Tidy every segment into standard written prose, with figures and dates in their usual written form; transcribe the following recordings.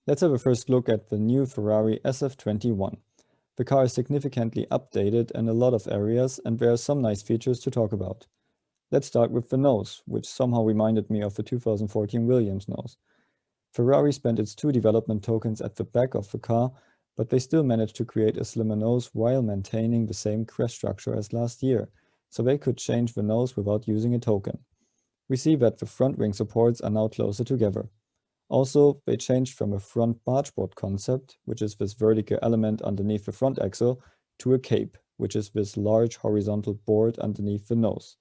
Let's have a first look at the new Ferrari SF21. The car is significantly updated in a lot of areas, and there are some nice features to talk about. Let's start with the nose, which somehow reminded me of the 2014 Williams nose. Ferrari spent its 2 development tokens at the back of the car, but they still managed to create a slimmer nose while maintaining the same crest structure as last year, so they could change the nose without using a token. We see that the front wing supports are now closer together. Also, they changed from a front bargeboard concept, which is this vertical element underneath the front axle, to a cape, which is this large horizontal board underneath the nose.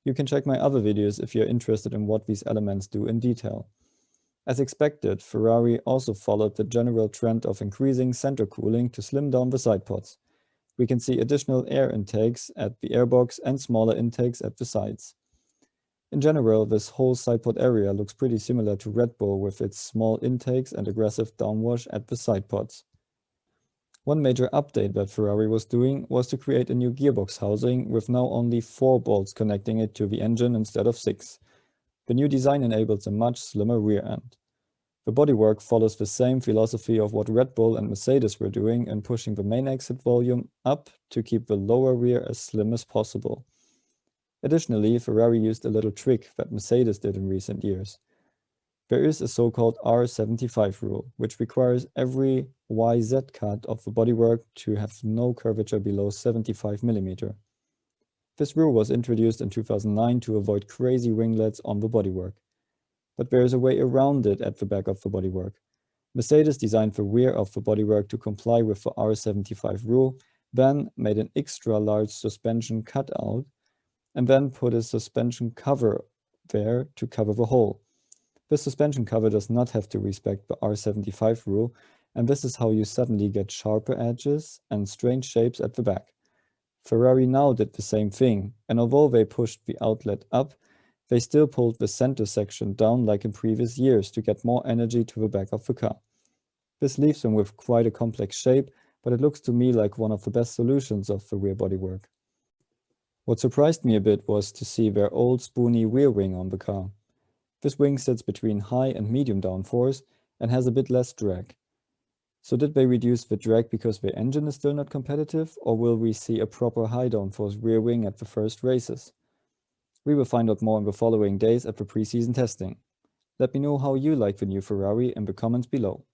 You can check my other videos if you're interested in what these elements do in detail. As expected, Ferrari also followed the general trend of increasing center cooling to slim down the side pods. We can see additional air intakes at the airbox and smaller intakes at the sides. In general, this whole side pod area looks pretty similar to Red Bull with its small intakes and aggressive downwash at the side pods. One major update that Ferrari was doing was to create a new gearbox housing with now only 4 bolts connecting it to the engine instead of 6. The new design enables a much slimmer rear end. The bodywork follows the same philosophy of what Red Bull and Mercedes were doing in pushing the main exit volume up to keep the lower rear as slim as possible. Additionally, Ferrari used a little trick that Mercedes did in recent years. There is a so-called R75 rule, which requires every YZ cut of the bodywork to have no curvature below 75 mm. This rule was introduced in 2009 to avoid crazy winglets on the bodywork. But there is a way around it at the back of the bodywork. Mercedes designed the rear of the bodywork to comply with the R75 rule, then made an extra large suspension cutout, and then put a suspension cover there to cover the hole. This suspension cover does not have to respect the R75 rule, and this is how you suddenly get sharper edges and strange shapes at the back. Ferrari now did the same thing, and although they pushed the outlet up, they still pulled the center section down like in previous years to get more energy to the back of the car. This leaves them with quite a complex shape, but it looks to me like one of the best solutions of the rear bodywork. What surprised me a bit was to see their old spoony rear wing on the car. This wing sits between high and medium downforce and has a bit less drag. So did they reduce the drag because their engine is still not competitive, or will we see a proper high downforce rear wing at the first races? We will find out more in the following days at the preseason testing. Let me know how you like the new Ferrari in the comments below.